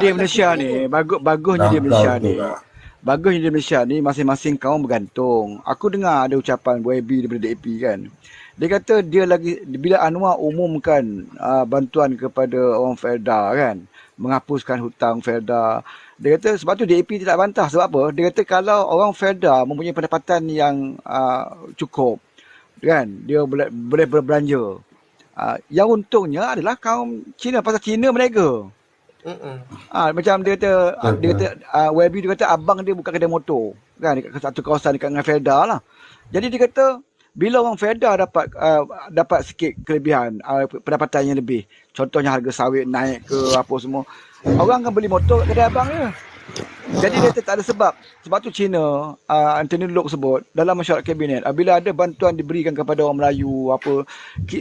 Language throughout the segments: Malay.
Di Malaysia ni, bagusnya di Malaysia ni. Bagusnya di Malaysia ni masing-masing kaum bergantung. Aku dengar ada ucapan YB daripada DAP kan. Dia kata dia lagi bila Anwar umumkan bantuan kepada orang Felda kan, menghapuskan hutang Felda. Dia kata sebab tu DAP tidak bantah. Sebab apa? Dia kata kalau orang Felda mempunyai pendapatan yang cukup kan, dia boleh berbelanja. Yang untungnya adalah kaum Cina pasal Cina berniaga. Macam dia kata YB dia kata abang dia buka kedai motor kan dekat satu kawasan dekat dengan Felda lah. Jadi dia kata bila orang Felda dapat sikit kelebihan pendapatan yang lebih. Contohnya harga sawit naik ke apa semua. Orang akan beli motor kat kedai abang dia. Jadi dia tak ada sebab. Sebab tu Cina, Anthony Loke sebut dalam mesyuarat kabinet, bila ada bantuan diberikan kepada orang Melayu, apa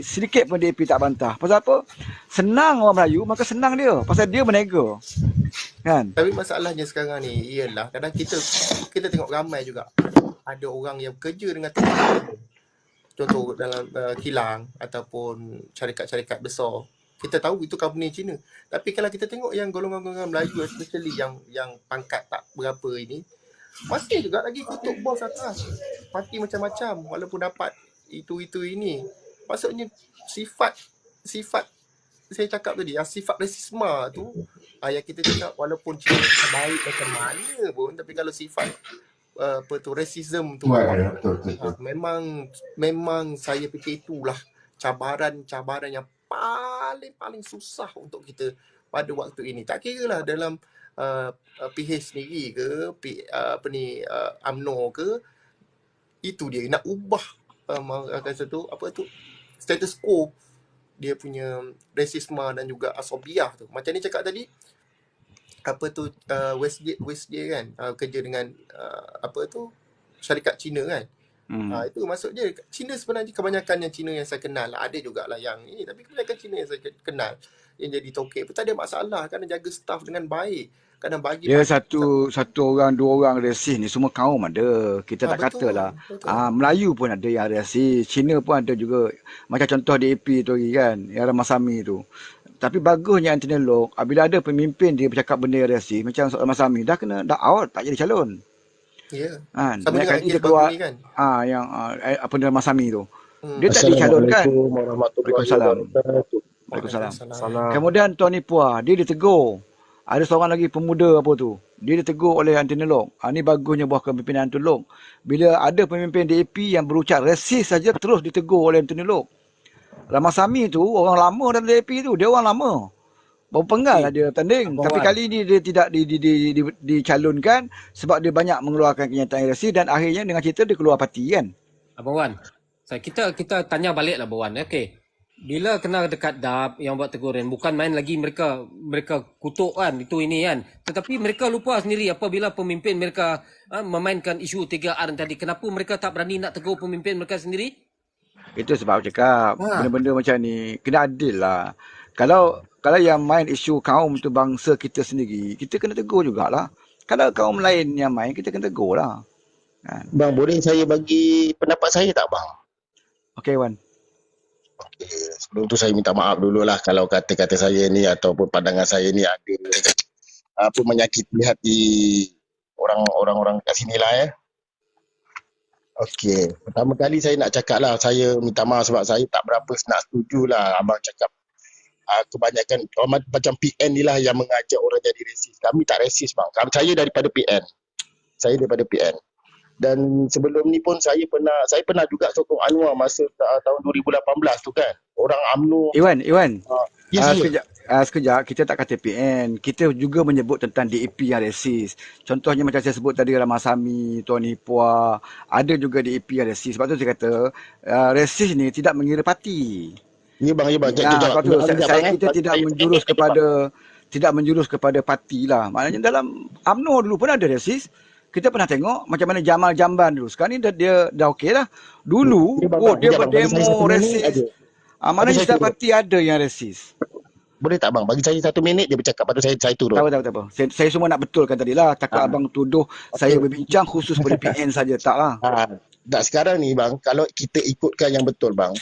sedikit pun DAP tak bantah. Pasal apa? Senang orang Melayu, maka senang dia. Pasal dia berniaga. Kan? Tapi masalahnya sekarang ni ialah kadang kita tengok ramai juga ada orang yang bekerja dengan teknologi. Contoh dalam kilang ataupun syarikat-syarikat besar. Kita tahu itu company Cina. Tapi kalau kita tengok yang golongan-golongan Melayu, especially yang pangkat tak berapa ini, masih juga lagi kutuk bos atas. Parti macam-macam walaupun dapat itu ini. Maksudnya sifat saya cakap tadi, sifat rasisma tu yang kita cakap walaupun Cina baik macam mana pun, tapi kalau sifat racism tu memang saya fikir itulah cabaran yang paling susah untuk kita pada waktu ini. Tak kira lah dalam PH sendiri ke UMNO ke, itu dia nak ubah status quo dia punya rasisme dan juga asobiah tu. Macam ni cakap tadi Westgate kan kerja dengan syarikat Cina kan. Itu maksud dia Cina sebenarnya kebanyakan yang Cina yang saya kenal lah. Ada jugalah yang ini, tapi kebanyakan Cina yang saya kenal yang jadi tokek pun tak ada masalah, kadang jaga staff dengan baik, kadang bagi dia satu orang dua orang resis ni semua kaum ada. Kita tak katalah. Melayu pun ada yang resis, Cina pun ada juga. Macam contoh DAP tu kan, yang Ramasami tu. Tapi bagusnya Anthony Loke, bila ada pemimpin dia bercakap benda yang resis macam Ramasami, dah out, tak jadi calon. Ya. Banyak kali dia keluar kan? Yang apa nama Masami tu. Dia tak dicalonkan. Waalaikumsalam. Kemudian Tony Puah, dia ditegur. Ada seorang lagi pemuda apa tu. Dia ditegur oleh Anthony Loke. Ni bagusnya buah kepimpinan Anthony Loke. Bila ada pemimpin DAP yang berucap resis saja terus ditegur oleh Anthony Loke. Ramasami tu orang lama dalam DAP tu, dia orang lama. Baru penggal lah dia tanding. Tapi kali ni dia tidak dicalonkan sebab dia banyak mengeluarkan kenyataan resis dan akhirnya dengan cerita dia keluar parti kan. Abang Wan, kita tanya balik lah Abang Wan. Okey. Bila kena dekat DAP yang buat teguran, bukan main lagi mereka kutuk kan, itu ini kan. Tetapi mereka lupa sendiri apabila pemimpin mereka memainkan isu 3R tadi. Kenapa mereka tak berani nak tegur pemimpin mereka sendiri? Itu sebab cakap benda-benda macam ni kena adil lah. Kalau yang main isu kaum tu bangsa kita sendiri, kita kena tegur jugalah. Kalau kaum lain yang main, kita kena tegur lah. Bang, boleh saya bagi pendapat saya tak bang? Okey Wan. Okay. Sebelum tu saya minta maaf dululah kalau kata-kata saya ni ataupun pandangan saya ni ada menyakiti hati orang-orang kat sini lah ya. Okey, pertama kali saya nak cakap lah, saya minta maaf sebab saya tak berapa nak setuju lah abang cakap. Kebanyakan macam PN ni lah yang mengajak orang jadi resis. Kami tak resis bang. Saya daripada PN. Dan sebelum ni pun saya pernah juga sokong Anwar masa tahun 2018 tu kan. Orang UMNO. Iwan. Sekejap, kita tak kata PN. Kita juga menyebut tentang DAP yang resis. Contohnya macam saya sebut tadi Ramasami, Tony Puah. Ada juga DAP yang resis. Sebab tu saya kata resis ni tidak mengira parti. Ya bang. Kita tidak menjurus kepada parti lah. Maknanya dalam UMNO dulu pun ada resis. Kita pernah tengok macam mana Jamal Jamban dulu. Sekarang ni dia dah okey lah. Dulu dia berdemo resis. Maknanya setiap parti ada yang resis. Boleh tak bang? Bagi saya 1 minit dia bercakap, lepas tu saya turun. Tak apa. Saya semua nak betulkan tadi lah. Takut abang tuduh saya berbincang khusus pada PN saja. Tak lah. Tak, sekarang ni bang, kalau kita ikutkan yang betul bang,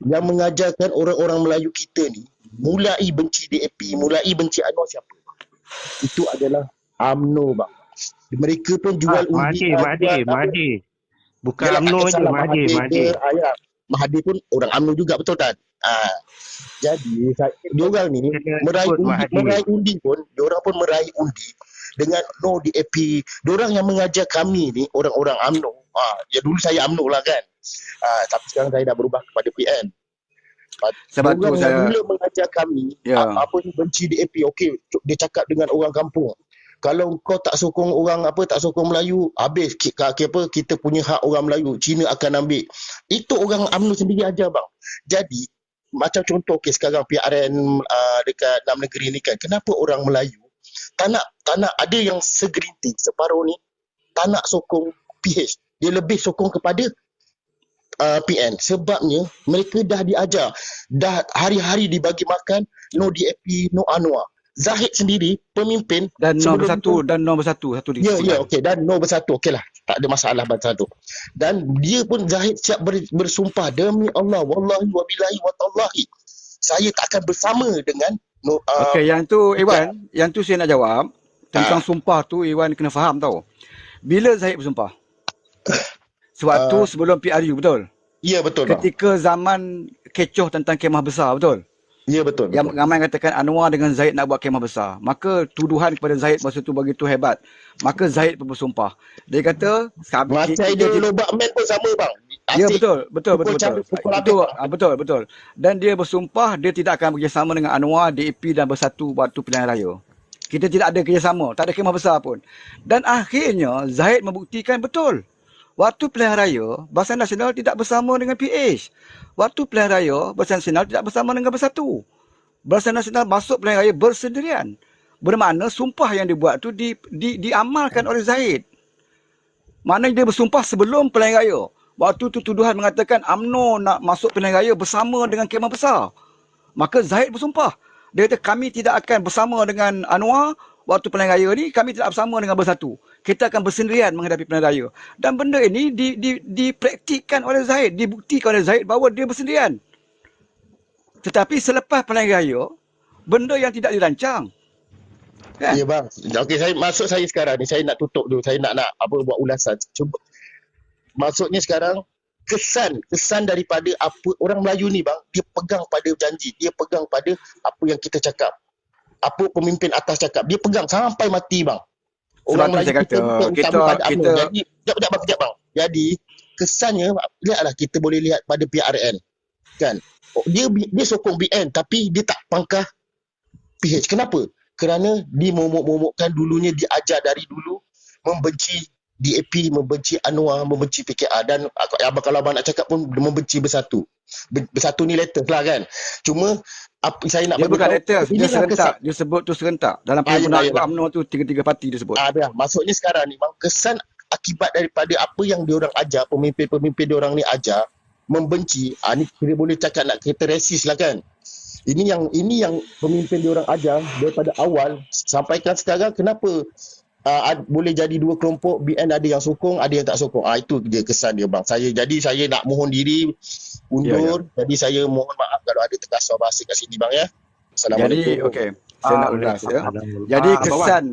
yang mengajarkan orang-orang Melayu kita ni mulai benci DAP, mulai benci Anwar siapa? Itu adalah UMNO bang. Mereka pun jual undi. Mahathir. Bukan Yalah, tak UMNO je, kisahlah Mahathir. Mahathir pun orang UMNO juga, betul tak? Jadi diorang ni meraih undi pun, diorang pun meraih undi dengan no DAP. Diorang yang mengajar kami ni orang-orang UMNO. Ya dulu saya UMNO lah kan. Tapi sekarang saya dah berubah kepada PN. Sebab tu Diorang saya yang mula mengajar kami apa ni benci DAP. Okey, dia cakap dengan orang kampung. Kalau kau tak sokong orang tak sokong Melayu, habis kita punya hak orang Melayu, Cina akan ambil. Itu orang UMNO sendiri ajar bang. Jadi macam contoh sekarang PRN dekat dalam negeri ni kan, kenapa orang Melayu tak nak ada yang segerinting separuh ni tak nak sokong PH, dia lebih sokong kepada PN. Sebabnya mereka dah diajar, dah hari-hari dibagi makan no DAP, no Anwar. Zahid sendiri pemimpin dan nombor satu okey, dan nombor satu, okeylah, tak ada masalah bersatu. Dan dia pun Zahid siap bersumpah, demi Allah wallahi wabillahi watallahi saya tak akan bersama dengan okey, yang tu Iwan, yang tu saya nak jawab tentang sumpah tu. Iwan kena faham tau, bila Zahid bersumpah sewaktu sebelum PRU, betul? Ya betul bang. Ketika zaman kecoh tentang kemah besar, betul? Ya betul. Yang ramai katakan Anwar dengan Zahid nak buat kemah besar. Maka tuduhan kepada Zahid masa tu begitu hebat. Maka Zahid pun bersumpah. Dia kata macam dia lobak man pun sama bang. Ya betul. Itu betul. Dan dia bersumpah dia tidak akan bekerjasama dengan Anwar, DAP dan Bersatu waktu pilihan raya. Kita tidak ada kerjasama, tak ada kemah besar pun. Dan akhirnya Zahid membuktikan betul. Waktu pilihan raya, Barisan Nasional tidak bersama dengan PH. Waktu pilihan raya, Barisan Nasional tidak bersama dengan Bersatu. Barisan Nasional masuk pilihan raya bersendirian. Bermakna sumpah yang dibuat tu diamalkan oleh Zahid. Maknanya dia bersumpah sebelum pilihan raya. Waktu tu tuduhan mengatakan UMNO nak masuk pilihan raya bersama dengan kemah besar. Maka Zahid bersumpah. Dia kata kami tidak akan bersama dengan Anwar. Waktu pilihan raya ni kami tidak bersama dengan Bersatu. Kita akan bersendirian menghadapi pilihan raya. Dan benda ini dipraktikkan oleh Zahid, dibuktikan oleh Zahid bahawa dia bersendirian. Tetapi selepas pilihan raya, benda yang tidak dirancang. Kan? Ya bang. Okey, maksud saya sekarang ni, saya nak tutup dulu. Saya nak buat ulasan. Cuba. Maksudnya sekarang kesan daripada apa orang Melayu ni bang, dia pegang pada janji, dia pegang pada apa yang kita cakap. Apa pemimpin atas cakap, dia pegang sampai mati bang. Orang Melayu kita jadi sekejap bang. Jadi kesannya lihatlah, kita boleh lihat pada PRN kan. Dia sokong BN tapi dia tak pangkah PH. Kenapa? Kerana dia momok-momokkan dulunya, dia ajar dari dulu membenci DAP, membenci Anwar, membenci PKR. Dan kalau abang nak cakap pun membenci Bersatu. Bersatu ni latest lah kan. Cuma saya nak dia bukan latest, dia serentak. Dia sebut tu serentak. Dalam permohonan UMNO tu 3 parti dia sebut. Maksudnya sekarang ni bang, kesan akibat daripada apa yang diorang ajar, pemimpin-pemimpin diorang ni ajar, membenci. Ni kita boleh cakap nak kata resis lah kan. Ini yang pemimpin diorang ajar daripada awal sampaikan sekarang. Kenapa boleh jadi dua kelompok, BN ada yang sokong, ada yang tak sokong. Itu dia kesan dia bang. Saya nak mohon diri undur. Jadi saya mohon maaf kalau ada terkasar bahasa kat sini bang ya. Assalamualaikum. Jadi okey, saya nak ulas ya. Jadi kesan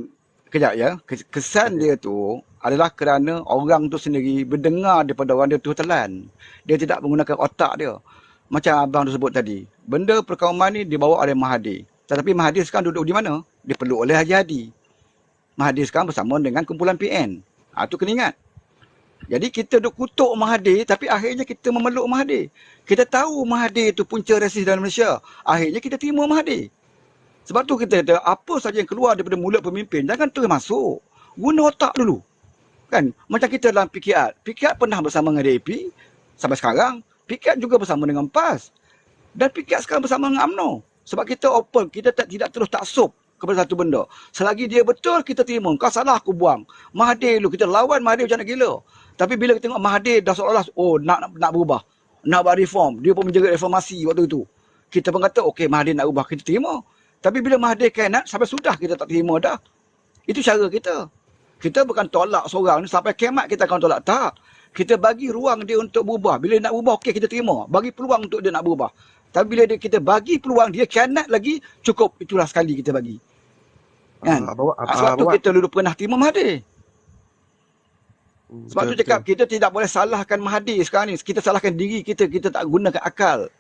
kejap ya. Kesan dia tu adalah kerana orang tu sendiri berdengar daripada orang dia tu telan. Dia tidak menggunakan otak dia. Macam abang tu sebut tadi. Benda perkauman ni dibawa oleh Mahathir. Tetapi Mahathir sekarang duduk di mana? Dipeluk oleh Haji Hadi. Mahathir sekarang bersama dengan kumpulan PN. Itu kena ingat. Jadi kita duk kutuk Mahathir tapi akhirnya kita memeluk Mahathir. Kita tahu Mahathir itu punca resis dalam Malaysia. Akhirnya kita terima Mahathir. Sebab tu kita kata apa saja yang keluar daripada mulut pemimpin jangan terus masuk. Guna otak dulu. Kan? Macam kita dalam PKR. PKR pernah bersama dengan DAP sampai sekarang. PKR juga bersama dengan PAS. Dan PKR sekarang bersama dengan UMNO. Sebab kita open, kita tidak terus taksub kepada satu benda. Selagi dia betul, kita terima. Kau salah, aku buang. Mahathir dulu, kita lawan Mahathir macam nak gila. Tapi bila kita tengok Mahathir dah seolah-olah, nak berubah. Nak buat reform. Dia pun menjaga reformasi waktu itu. Kita pun kata, okey Mahathir nak ubah, kita terima. Tapi bila Mahathir cannot, sampai sudah kita tak terima dah. Itu cara kita. Kita bukan tolak seorang ni, sampai kiamat kita akan tolak. Tak. Kita bagi ruang dia untuk berubah. Bila dia nak berubah, okey kita terima. Bagi peluang untuk dia nak berubah. Tapi bila kita bagi peluang dia cannot lagi, cukup itulah sekali kita bagi. Kan? Bawa Sebab tu kita dulu pernah terima Mahathir. Sebab tu cakap kita tidak boleh salahkan Mahathir sekarang ni. Kita salahkan diri kita. Kita tak gunakan akal.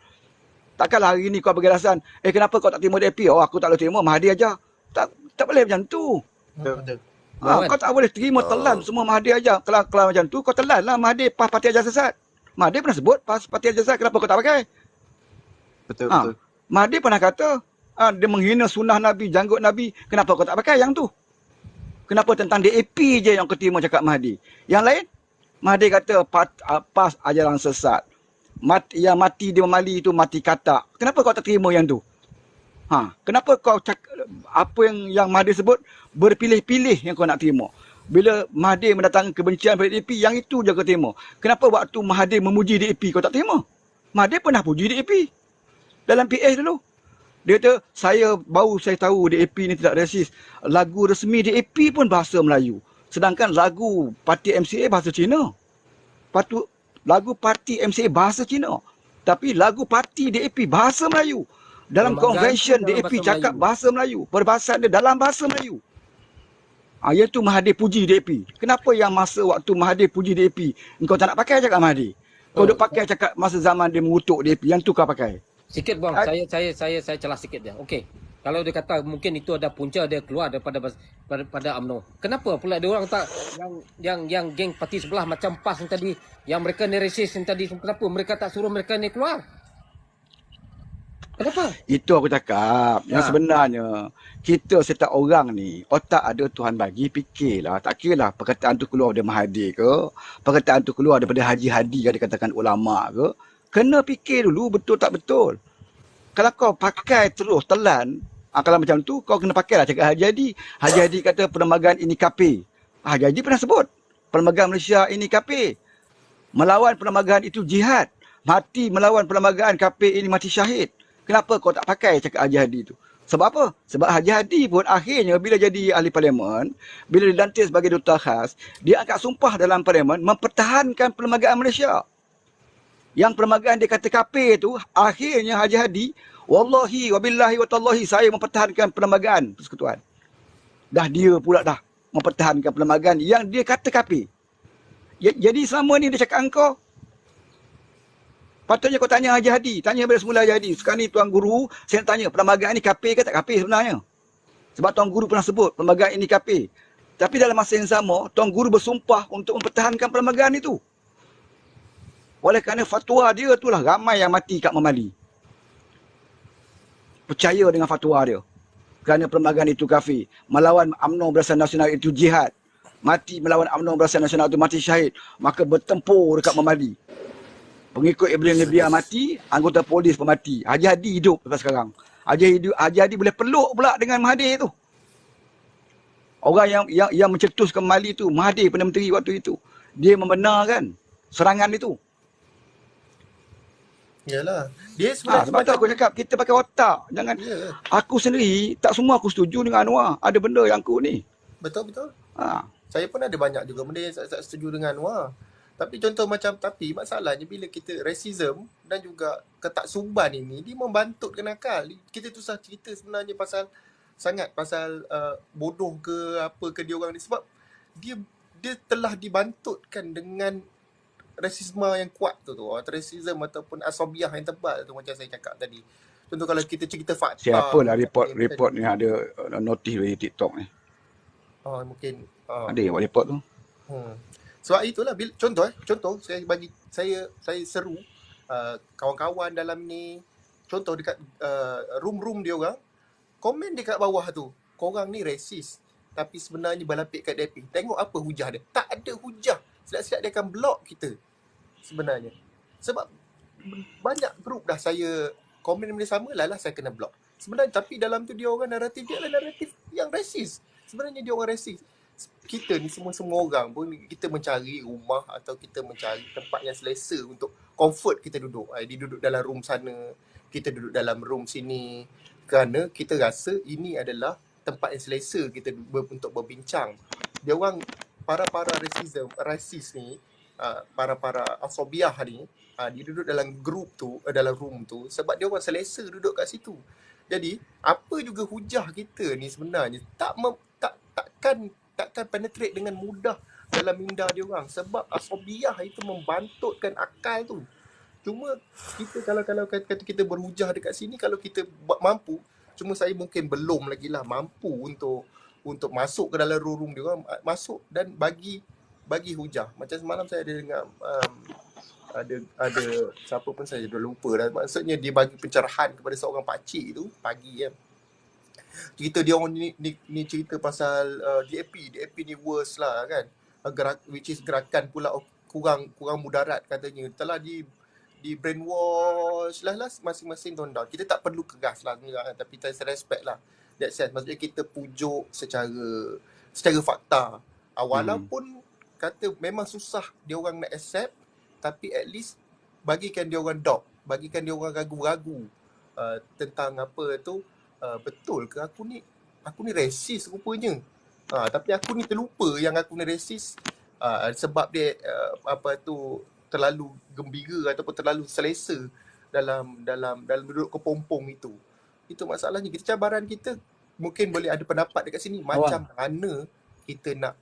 Takkanlah hari ni kau bagi alasan, kenapa kau tak terima DAP? Oh, aku tak boleh terima, Mahathir aja. Tak boleh macam tu. Betul. Kau tak boleh terima telan semua Mahathir aja. Kalau macam tu, kau telan lah Mahathir PAS Parti Ajar Sesat. Mahathir pernah sebut PAS Parti Ajar Sesat, kenapa kau tak pakai? Betul. Mahathir pernah kata, dia menghina sunnah Nabi, janggut Nabi, kenapa kau tak pakai yang tu? Kenapa tentang DAP je yang kau terima cakap Mahathir? Yang lain, Mahathir kata PAS ajaran sesat. Yang mati di Mali itu mati katak. Kenapa kau tak terima yang tu? Kenapa kau apa yang Mahathir sebut berpilih-pilih yang kau nak terima? Bila Mahathir mendatangkan kebencian pada DAP, yang itu je kau terima. Kenapa waktu Mahathir memuji DAP kau tak terima? Mahathir pernah puji DAP dalam PS dulu. Dia kata, saya tahu DAP ni tidak rasis. Lagu resmi DAP pun bahasa Melayu. Sedangkan lagu parti MCA bahasa Cina. Lagu parti MCA bahasa Cina. Tapi lagu parti DAP bahasa Melayu. Dalam convention DAP cakap bahasa Melayu. Perbahasan dia dalam bahasa Melayu. Iaitu Mahathir puji DAP. Kenapa yang masa waktu Mahathir puji DAP, engkau tak nak pakai cakap Mahathir? Kau duk pakai cakap masa zaman dia mengutuk DAP. Yang tu kau pakai. Sikit bang, saya celah sikit dia. Okey. Kalau dia kata mungkin itu ada punca dia keluar daripada UMNO. Kenapa pula dia orang tak yang geng parti sebelah macam PAS yang tadi, yang mereka ni resis yang tadi, kenapa mereka tak suruh mereka ni keluar? Kenapa? Itu aku cakap. Yang sebenarnya kita setiap orang ni otak ada Tuhan bagi, fikirlah. Tak kira lah perkataan tu keluar daripada Mahathir ke, perkataan tu keluar daripada Haji Hadi yang dikatakan ulama ke. Kena fikir dulu betul tak betul. Kalau kau pakai terus telan, kalau macam tu kau kena pakailah cakap Haji Hadi. Haji Hadi kata perlembagaan ini KP. Haji Hadi pernah sebut perlembagaan Malaysia ini KP. Melawan perlembagaan itu jihad. Mati melawan perlembagaan KP ini mati syahid. Kenapa kau tak pakai cakap Haji Hadi tu? Sebab apa? Sebab Haji Hadi pun akhirnya bila jadi ahli parlimen, bila dilantik sebagai duta khas, dia angkat sumpah dalam parlimen mempertahankan perlembagaan Malaysia. Yang perlembagaan dia kata KP tu, akhirnya Haji Hadi, wallahi wabillahi watallahi, saya mempertahankan perlembagaan persekutuan. Dah dia pula dah mempertahankan perlembagaan yang dia kata KP. Jadi selama ni dia cakap engkau, patutnya kau tanya Haji Hadi. Tanya bila semula Haji Hadi. Sekarang ni Tuan Guru, saya nak tanya, perlembagaan ni KP ke tak KP sebenarnya? Sebab Tuan Guru pernah sebut, perlembagaan ini KP. Tapi dalam masa yang sama, Tuan Guru bersumpah untuk mempertahankan perlembagaan itu. Oleh kerana fatwa dia itulah ramai yang mati kat Memali. Percaya dengan fatwa dia. Kerana perlembagaan itu kafir. Melawan UMNO Barisan Nasional itu jihad. Mati melawan UMNO Barisan Nasional itu mati syahid. Maka bertempur dekat Memali. Pengikut Ibrahim Lebiah mati, anggota polis pun mati. Haji Hadi hidup sampai sekarang. Haji Hadi boleh peluk pula dengan Mahathir tu. Orang yang mencetuskan Mali tu, Mahathir Perdana Menteri waktu itu. Dia membenarkan serangan itu. Yalah. Dia sebenarnya Sebab tu aku cakap, kita pakai otak. Jangan. Aku sendiri, tak semua aku setuju dengan Anwar. Ada benda yang aku ni. Betul. Saya pun ada banyak juga benda yang tak setuju dengan Anwar. Tapi contoh macam, tapi masalahnya bila kita racism dan juga ketaksuban ini, dia membantutkan akal. Kita susah cerita sebenarnya pasal bodoh ke apa ke dia orang ni. Sebab dia telah dibantutkan dengan rasisme yang kuat tu. Rasisme ataupun asobiah yang tebal tu, macam saya cakap tadi. Contoh kalau kita cerita fakta. Siapalah report ni ada notis dari TikTok ni. Mungkin. Ada yang buat report tu. Sebab itulah contoh saya seru kawan-kawan dalam ni, contoh dekat room dia orang, komen dekat bawah tu, korang ni racist tapi sebenarnya berlapik kat DAP. Tengok apa hujah dia. Tak ada hujah. Silap-silap dia akan block kita sebenarnya. Sebab banyak grup dah saya komen benda sama lah saya kena block. Sebenarnya tapi dalam tu dia orang naratif dia adalah naratif yang racist. Sebenarnya dia orang racist. Kita ni semua orang pun kita mencari rumah atau kita mencari tempat yang selesa untuk comfort kita duduk. Dia duduk dalam room sana, kita duduk dalam room sini, kerana kita rasa ini adalah tempat yang selesa kita untuk berbincang. Dia orang para rasis ni, para asobiah ni, dia duduk dalam grup tu, dalam room tu sebab dia orang selesa duduk kat situ. Jadi apa juga hujah kita ni sebenarnya takkan penetrate dengan mudah dalam minda dia orang, sebab asobiah itu membantutkan akal tu. Cuma kita kalau kata kita berhujah dekat sini, kalau kita mampu, cuma saya mungkin belum lagi lah mampu untuk masuk ke dalam room dia orang, masuk dan bagi hujah. Macam semalam saya ada dengar ada siapa pun saya dah lupa dah. Maksudnya dia bagi pencerahan kepada seorang pakcik tu pagi kan. Cerita dia orang ni cerita pasal DAP ni worst lah kan. Which is gerakan Pulau kurang mudarat katanya. Telah di brainwash lah masing-masing tone down. Kita tak perlu keras lah tapi saya respect lah. That sense. Maksudnya kita pujuk secara fakta. Walaupun kata memang susah dia orang nak accept, tapi at least bagikan dia orang doubt, bagikan dia orang ragu-ragu tentang apa tu, betul ke aku ni racist rupanya. Tapi aku ni terlupa yang aku ni racist sebab dia terlalu gembira ataupun terlalu selesa dalam duduk kepompong itu. Itu masalahnya. Cabaran kita mungkin boleh ada pendapat dekat sini macam mana kita nak.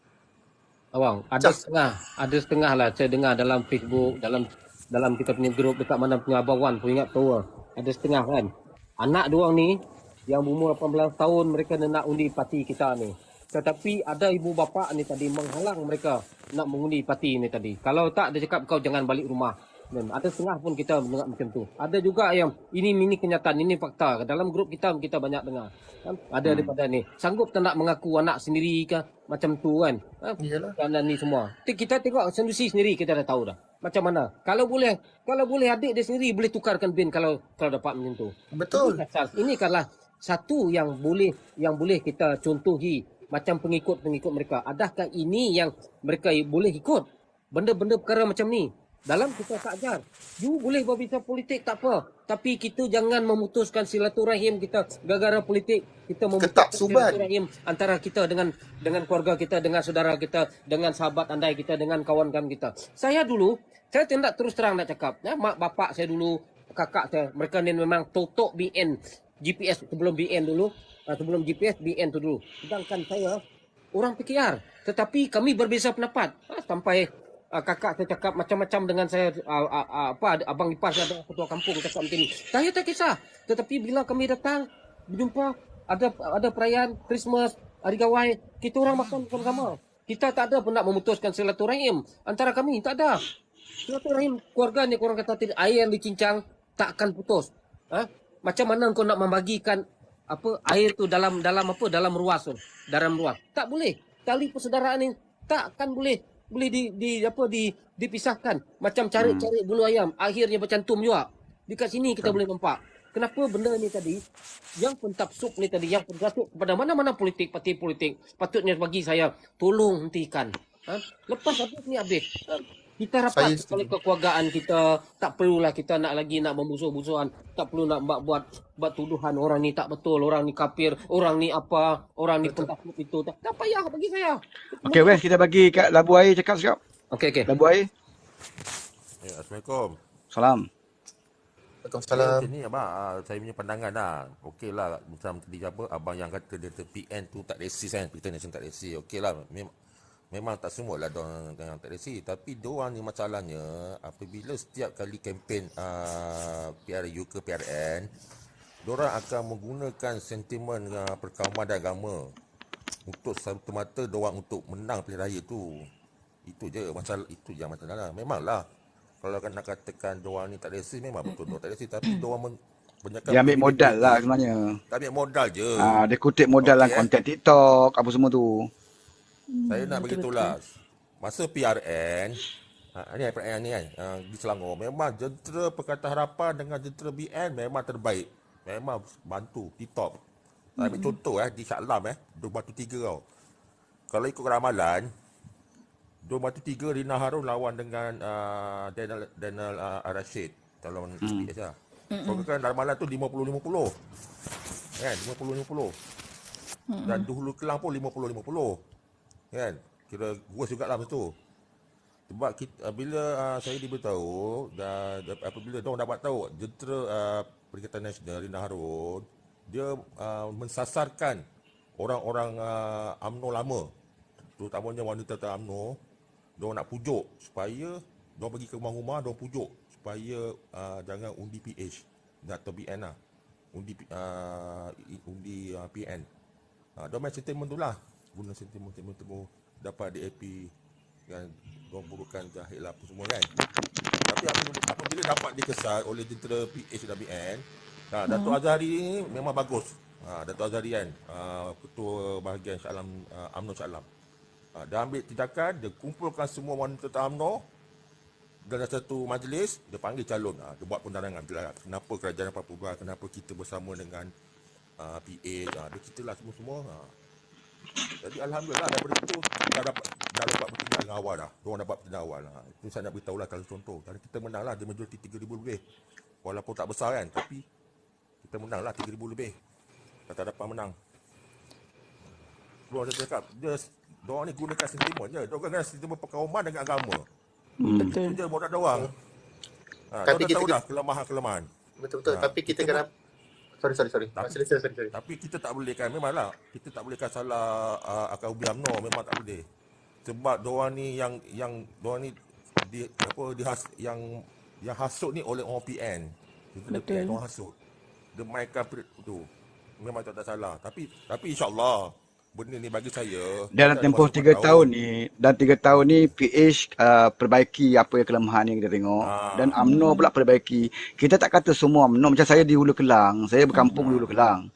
Abang, ada setengah lah saya dengar dalam Facebook, dalam kita punya grup dekat mana punya Abang Wan pun ingat tahu lah. Ada setengah kan. Anak diorang ni yang berumur 18 tahun mereka nak undi parti kita ni. Tetapi ada ibu bapa ni tadi menghalang mereka nak mengundi parti ni tadi. Kalau tak, dia cakap kau jangan balik rumah. Dan ada setengah pun kita dengar macam tu. Ada juga yang ini kenyataan, ini fakta. Dalam grup kita banyak dengar. Kan? Ada daripada ni. Sanggup tak nak mengaku anak sendiri ke? Macam tu kan. Dan ni semua. Kita tengok sendiri sendiri kita dah tahu dah. Macam mana? Kalau boleh adik dia sendiri boleh tukarkan bin kalau dapat macam tu. Betul. Ini adalah satu yang boleh kita contohi macam pengikut-pengikut mereka. Adakah ini yang mereka boleh ikut? Benda-benda perkara macam ni. Dalam kita tak ajar. You boleh berbicara politik tak apa. Tapi kita jangan memutuskan silaturahim kita gara-gara politik. Kita memutuskan silaturahim antara kita dengan keluarga kita, dengan saudara kita, dengan sahabat andai kita, dengan kawan-kawan kita. Saya tidak terus terang nak cakap. Mak bapak saya dulu, kakak saya, mereka ni memang totok BN. GPS sebelum BN dulu. Sebelum GPS, BN tu dulu. Sedangkan saya orang PKR. Tetapi kami berbeza pendapat. Sampai kakak saya cakap macam-macam dengan saya, abang ipar saya ada ketua kampung cakap macam ni. Saya tak kisah. Tetapi bila kami datang berjumpa, ada perayaan Christmas, hari gawai, kita orang makan bersama-sama. Kita tak ada pun nak memutuskan silaturahim antara kami, tak ada. Silaturahim keluarga ni korang kata air yang dicincang tak akan putus. Macam mana kau nak membagikan air tu dalam ruas tu, dalam ruas. Tak boleh. Tali persaudaraan ni tak akan boleh dipisahkan. Macam cari bulu ayam, akhirnya bercantum juga. Dekat sini kita boleh nampak. Kenapa benda ni tadi, yang pentafsuk ni tadi, yang pentasuk kepada mana-mana politik, parti politik, patutnya bagi saya, tolong hentikan. Lepas habis ni habis. Kita rapat oleh kekeluargaan kita, tak perlulah kita nak membusuh-busuhan, tak perlu nak buat tuduhan orang ni tak betul, orang ni kafir, orang ni apa, orang ni pentafsuk itu. Tak payah bagi saya. Okey, Wes, kita bagi kat Labu Air cakap sekejap. Okey. Labu Air. Ya, Assalamualaikum. Salam. Waalaikumsalam. Macam ni abang, saya punya pandangan lah. Okey lah, macam tadi abang yang kata dia PN tu tak resis kan, Peter Nation tak resis. Okey lah, memang tak semua lah diorang yang tak resis. Tapi diorang ni masalahnya, apabila setiap kali kempen PRU ke PRN, diorang akan menggunakan sentimen perkauman dan agama untuk semata-mata diorang untuk menang pilihan raya tu. Itu je masalah, itu yang masalah. Memanglah kalau nak katakan diorang ni tak resis, memang betul diorang tak resis. Tapi diorang dia ambil modal lah sebenarnya. Tak ambil modal je. Dia kutip modal dalam konten TikTok, apa semua tu. Saya nak begitulah. Masa PRN, ni PRN ni kan, di Selangor, memang jentera Pakatan Harapan dengan jentera BN memang terbaik. Memang bantu, di top. Saya ambil contoh di Shah Alam, Dua Batu 3 tau. Kalau ikut ramalan, Dua Batu 3 Rina Harun lawan dengan Daniel Rashid calon SPS lah. So kan ramalan tu 50-50. Kan, 50-50. Dan Dahulu Kelang pun 50-50. Kan, kira worst juga lah masa tu. Sebab bila saya diberitahu dan apabila diorang dapat tahu jentera Perikatan Nasional Rina Harun dia mensasarkan orang-orang UMNO lama, terutamanya wanita UMNO. Diorang nak pujuk supaya diorang pergi ke rumah-rumah, diorang pujuk supaya jangan undi PH atau BN lah. Undi PN. Diorang main sentimen tu lah. Guna sentimen tu dapat DAP kan, diorang burukkan jahil lah apa semua kan. Tapi apabila dapat dikesan oleh tentera PH dan BN, Datuk Azhari ni memang bagus. Datuk Azhari kan, ketua bahagian Shah Alam, UMNO Shah Alam. Dia ambil tindakan, dia kumpulkan semua wanita UMNO dalam satu majlis, dia panggil calon. Dia buat penerangan kenapa kerajaan Papua, kenapa kita bersama dengan PA, dia kita lah semua-semua. Jadi Alhamdulillah daripada itu dah dapat bertindak dengan awal dah. Diorang dapat bertindak awal. Itu saya nak beritahu lah kalau contoh. Kalau kita menang lah, dia majoriti 3,000 lebih. Walaupun tak besar kan, tapi kita menang lah 3,000 lebih. Kata dapat menang. Diorang cakap, diorang ni gunakan sentimen je. Diorang gunakan sentimen perkauman dengan agama. Betul. Itu je borak diorang. Tapi Diorang dah tahu dah kelemahan-kelemahan. Betul-betul. Tapi kita kena... Sorry. Sorry. Tapi kita tak boleh kan, memanglah kita tak boleh kan salah akal ubi UMNO, memang tak boleh. Sebab diorang ni yang diorang ni yang hasut ni oleh orang PN. Betul. Diorang hasut. Dia mainkan tu. Memang tak salah. Tapi insya-Allah benda ni bagi saya Dalam tempoh 3 tahun ni, dan 3 tahun ni PH perbaiki apa yang kelemahan yang kita tengok, dan UMNO pula perbaiki. Kita tak kata semua UMNO, macam saya di Hulu Kelang, saya berkampung di Hulu Kelang,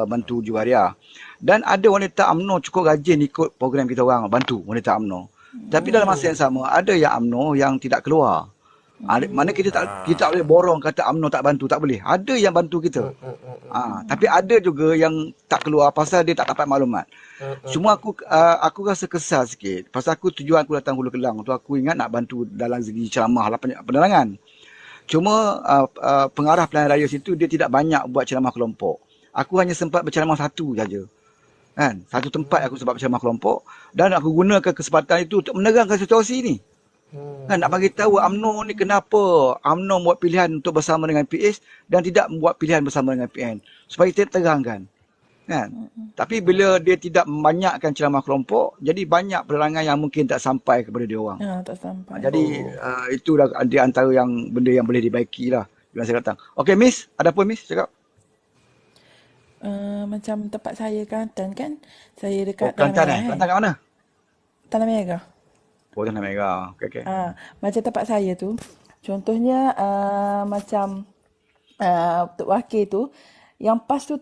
bantu Juwaria. Dan ada wanita UMNO cukup rajin ikut program kita orang, bantu wanita UMNO. Tapi dalam masa yang sama, ada yang UMNO yang tidak keluar. Mana kita tak boleh borong kata UMNO tak bantu, tak boleh. Ada yang bantu kita. Tapi ada juga yang tak keluar pasal dia tak dapat maklumat. Cuma aku rasa kesal sikit. Pasal tujuan aku datang Hulu Kelang tu, aku ingat nak bantu dalam segi ceramah lah, penerangan. Cuma pengarah pilihan raya situ dia tidak banyak buat ceramah kelompok. Aku hanya sempat berceramah satu saja. Kan? Satu tempat aku sempat berceramah kelompok, dan aku gunakan kesempatan itu untuk menerangkan situasi ni. Kan, nak bagi tahu UMNO ni kenapa UMNO buat pilihan untuk bersama dengan PH dan tidak membuat pilihan bersama dengan PN, supaya kita terangkan. Kan? Tapi bila dia tidak membanyakkan ceramah kelompok, jadi banyak penerangan yang mungkin tak sampai kepada dia orang. Tak sampai. Jadi itu dah di antara yang benda yang boleh dibaiki lah bila saya datang. Okey Miss, ada apa Miss cakap? Macam tempat saya Kelantan kan, saya dekat Kelantan Tanah Merah. Kelantan kat mana? Tanah Merah. Tanah Merah. Okey. Macam tempat saya tu, contohnya macam Tok Wakil tu, yang PAS tu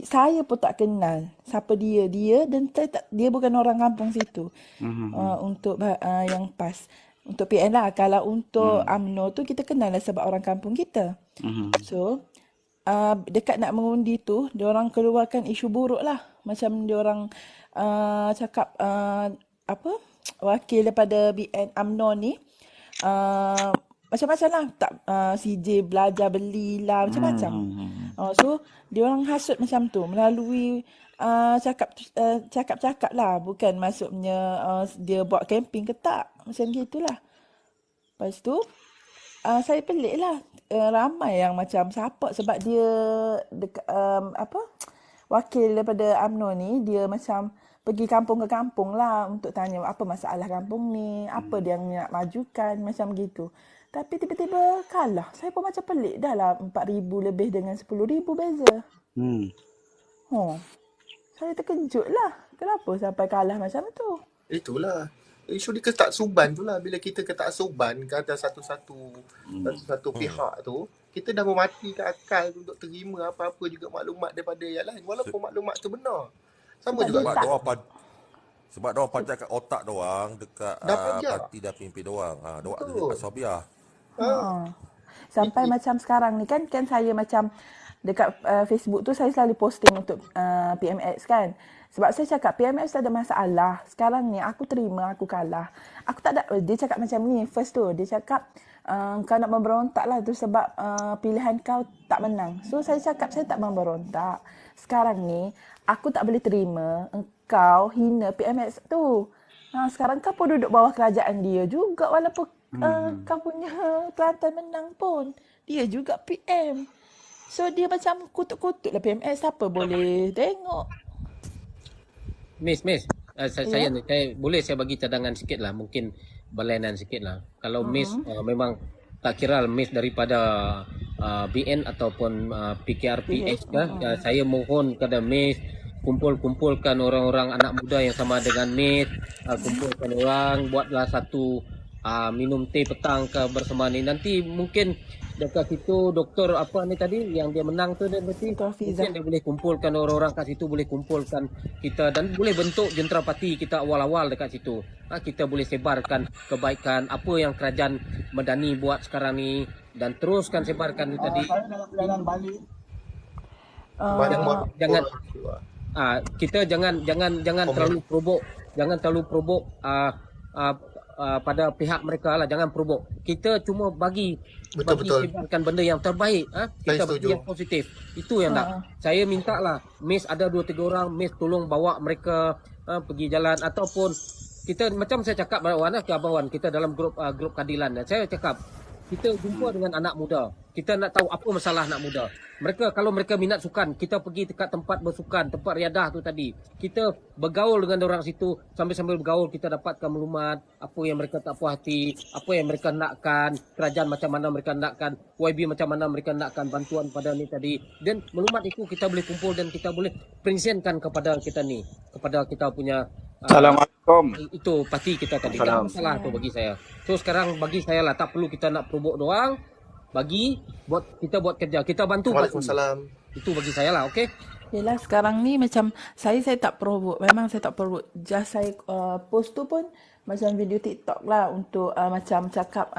saya pun tak kenal siapa dia dan dia bukan orang kampung situ. Untuk yang PAS, untuk PN lah. Kalau untuk UMNO tu kita kenal lah sebab orang kampung kita. So dekat nak mengundi tu, diorang keluarkan isu buruk lah. Macam diorang cakap wakil daripada BN UMNO ni macam-macam lah, tak CJ belajar belilah macam-macam. So diorang hasut macam tu melalui cakap-cakap lah, bukan maksudnya dia buat camping ke tak, macam gitulah. Lepas tu saya pelik lah, ramai yang macam support sebab dia wakil daripada UMNO ni, dia macam pergi kampung ke kampung lah untuk tanya apa masalah kampung ni, apa dia nak majukan, macam gitu. Tapi tiba-tiba kalah. Saya pun macam pelik dah lah, 4,000 lebih dengan 10,000 beza. Saya terkejut lah. Kenapa sampai kalah macam tu? Itulah. Isu di ketaksuban tu lah. Bila kita ketaksuban ke atas satu pihak tu, kita dah mematikan akal untuk terima apa-apa juga maklumat daripada yang lain. Walaupun maklumat tu benar. Sama juga sebab diorang panjangkan otak diorang dekat parti dan pimpin diorang. Diorang ada dekat Sobiah. Sampai macam sekarang ni kan saya macam dekat Facebook tu saya selalu posting untuk PMX kan. Sebab saya cakap PMX tak ada masalah. Sekarang ni aku terima aku kalah. Aku tak ada, dia cakap macam ni first tu. Dia cakap kau nak memberontak lah tu sebab pilihan kau tak menang. So saya cakap saya tak memberontak. Sekarang ni aku tak boleh terima engkau hina PMX tu. Sekarang kau pun duduk bawah kerajaan dia juga, walaupun kau punya Kelantan menang pun. Dia juga PM. So dia macam kutuk-kutuk lah PMS, siapa boleh tengok. Miss, saya Ya. ni, boleh saya bagi cadangan sikit lah, mungkin berlainan sikit lah. Kalau Miss memang tak kira Miss daripada BN ataupun PKRPH kah, saya mohon kepada Miss kumpulkan orang-orang anak muda yang sama dengan Miss, kumpulkan orang, buatlah satu minum teh petang ke bersama ni. Nanti mungkin dekat situ doktor apa ni tadi yang dia menang tu dia nanti Dr. Hafiza. mungkin dia boleh kumpulkan orang-orang kat situ, boleh kumpulkan kita dan boleh bentuk jentera parti kita awal-awal dekat situ. Kita boleh sebarkan kebaikan apa yang kerajaan Madani buat sekarang ni dan teruskan sebarkan ni tadi. Jangan kita jangan terlalu provoke, pada pihak mereka lah, jangan provoke. Kita cuma bagi sebarkan benda yang terbaik, kita bagi yang positif. Itu yang nak. Saya minta lah Miss ada 2-3 orang, Miss tolong bawa mereka pergi jalan ataupun kita macam saya cakap ke Abang Wan, kita dalam grup keadilan. Saya cakap kita jumpa dengan anak muda. Kita nak tahu apa masalah anak muda. Kalau mereka minat sukan, kita pergi dekat tempat bersukan, tempat riadah tu tadi. Kita bergaul dengan orang situ, sambil bergaul kita dapatkan maklumat apa yang mereka tak puas hati, apa yang mereka nakkan, kerajaan macam mana mereka nakkan, YB macam mana mereka nakkan bantuan pada ni tadi. Dan maklumat itu kita boleh kumpul dan kita boleh presentkan kepada kita ni, kepada kita punya Assalamualaikum. itu parti kita tadi. Tak masalah tu bagi saya. So sekarang bagi saya lah, tak perlu kita nak provoke doang. Kita buat kerja, kita bantu. Waalaikumsalam. Itu bagi saya lah, okey? Yelah sekarang ni macam saya tak provoke. Memang saya tak provoke. Just saya post tu pun macam video TikTok lah untuk macam cakap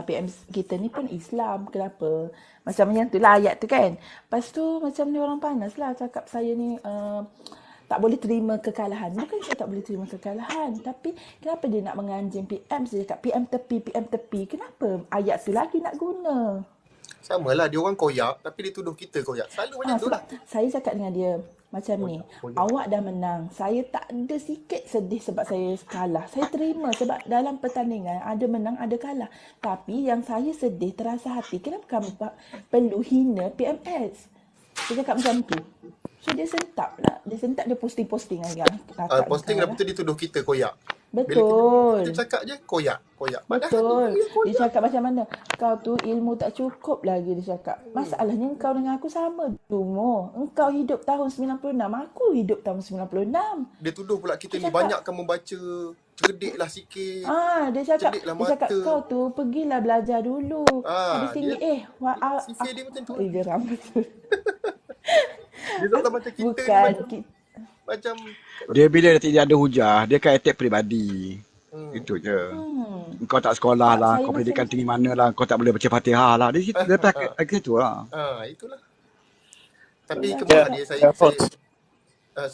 PM kita ni pun Islam. Kenapa? Macam yang tu lah ayat tu kan. Lepas tu macam ni orang panas lah cakap saya ni tak boleh terima kekalahan. Bukan saya tak boleh terima kekalahan. Tapi kenapa dia nak menganjing PM? Saya cakap PM tepi. Kenapa ayat tu lagi nak guna? Sama lah, dia orang koyak tapi dia tuduh kita koyak. Selalu macam tu lah. Saya cakap dengan dia macam ni. Awak dah menang. Saya tak ada sikit sedih sebab saya kalah. Saya terima sebab dalam pertandingan ada menang, ada kalah. Tapi yang saya sedih, terasa hati. Kenapa kamu perlu hina PMS? Dia cakap macam tu. So dia sentap lah. Dia posting-posting lagi. Posting lepas tu dia tuduh kita koyak. Betul. Kita cakap je koyak. Betul. Dia cakap macam mana? Kau tu ilmu tak cukup lagi, dia cakap. Masalahnya kau dengan aku sama umur. Engkau hidup tahun 96, aku hidup tahun 96. Dia tuduh pula kita ni banyakkan membaca, cerdik lah sikit. Dia cakap kau tu pergilah belajar dulu. Habis tinggi sifir dia macam tu. Geram betul. Dia tak macam kita Bukan. macam Dia bila dia tidak ada hujah, dia akan attack peribadi. Itu je. Kau tak sekolah lah, kau pendidikan tinggi mana lah, kau tak boleh baca Fatihah lah. Dia attack itu lah. Itulah. Tapi kemana dia saya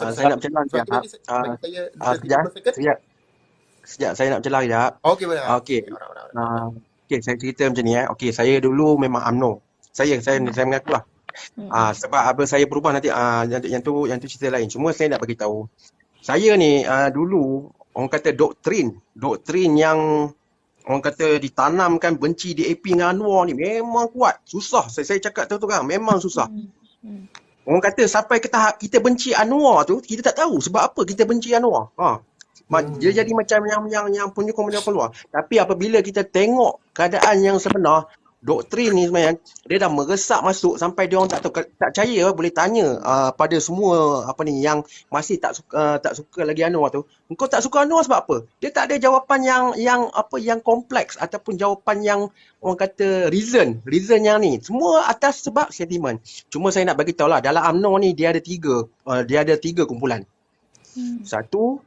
saya nak bercelah sekejap. Saya nak bercelah sekejap. Okey boleh. Okey, saya cerita macam ni. Okey, saya dulu memang UMNO. Saya mengaku lah. Sebab apa saya berubah nanti yang tu cerita lain. Cuma saya nak bagi tahu. Saya ni dulu orang kata doktrin yang orang kata ditanamkan benci DAP dengan Anwar ni memang kuat. Susah. Saya cakap terang memang susah. Orang kata sampai ke tahap kita benci Anwar tu, kita tak tahu sebab apa kita benci Anwar. Dia jadi macam yang penyokong keluar. Tapi apabila kita tengok keadaan yang sebenar, doktrin ni sebenarnya dia dah meresap masuk sampai dia orang tak percaya. Boleh tanya pada semua yang masih tak suka lagi Anwar tu, engkau tak suka Anwar sebab apa? Dia tak ada jawapan yang kompleks ataupun jawapan yang orang kata reason yang ni. Semua atas sebab sentimen. Cuma saya nak bagi tahu lah, dalam UMNO ni dia ada tiga kumpulan. Satu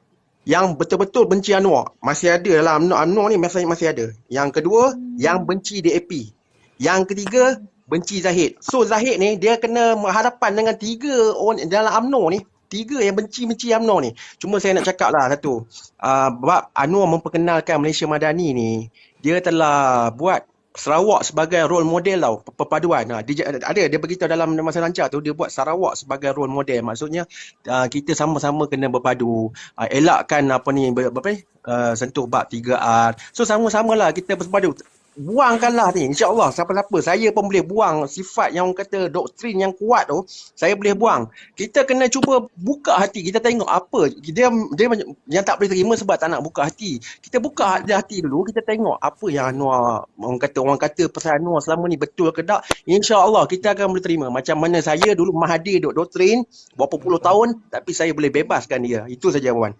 yang betul-betul benci Anwar, masih ada dalam UMNO ni, masih ada. Yang kedua, yang benci DAP. Yang ketiga, benci Zahid. So Zahid ni dia kena berhadapan dengan tiga orang dalam UMNO ni. Tiga yang benci UMNO ni. Cuma saya nak cakap lah satu. Sebab Anwar memperkenalkan Malaysia Madani ni, dia telah buat Sarawak sebagai role model tau, perpaduan. Dia beritahu dalam masa lancar tu, dia buat Sarawak sebagai role model. Maksudnya kita sama-sama kena berpadu, elakkan sentuh bab 3R. So sama-samalah kita berpadu. buangkanlah ni, insya-Allah siapa-siapa saya pun boleh buang sifat yang orang kata doktrin yang kuat tu, saya boleh buang. Kita kena cuba buka hati, kita tengok apa dia yang tak boleh terima sebab tak nak buka hati. Kita buka hati dulu, kita tengok apa yang Anwar orang kata pasal Anwar selama ni betul ke tak. Insya-Allah kita akan boleh terima. Macam mana saya dulu Mahathir duk doktrin berapa puluh tahun tapi saya boleh bebaskan dia. Itu saja Wan.